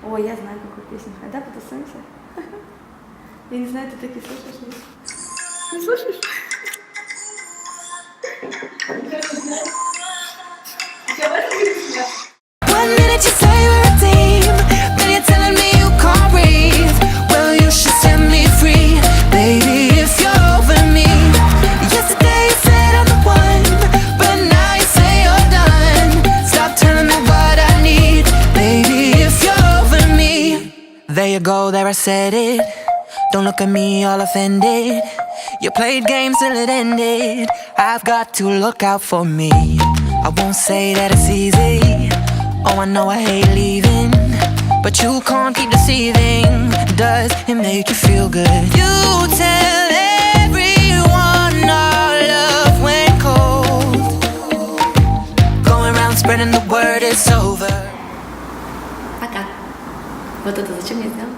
Ой, я знаю, какую песню. Когда потусуемся? Я не знаю, ты такие слышишь? Нет? Не слышишь? One minute you say we're a team, then you're telling me you can't breathe. Well, you should set me free, baby, if you're over me. Yesterday you said I'm the one, but now you say you're done. Stop telling me what I need, baby, if you're over me. There you go, there I said it. Don't look at me all offended. You played games till it ended. I've got to look out for me. I won't say that it's easy. Oh, I know I hate leaving, but you can't keep deceiving. Does it make you feel good? You tell everyone our love went cold. Going around spreading the word it's over. Пока. Вот это зачем я сделала?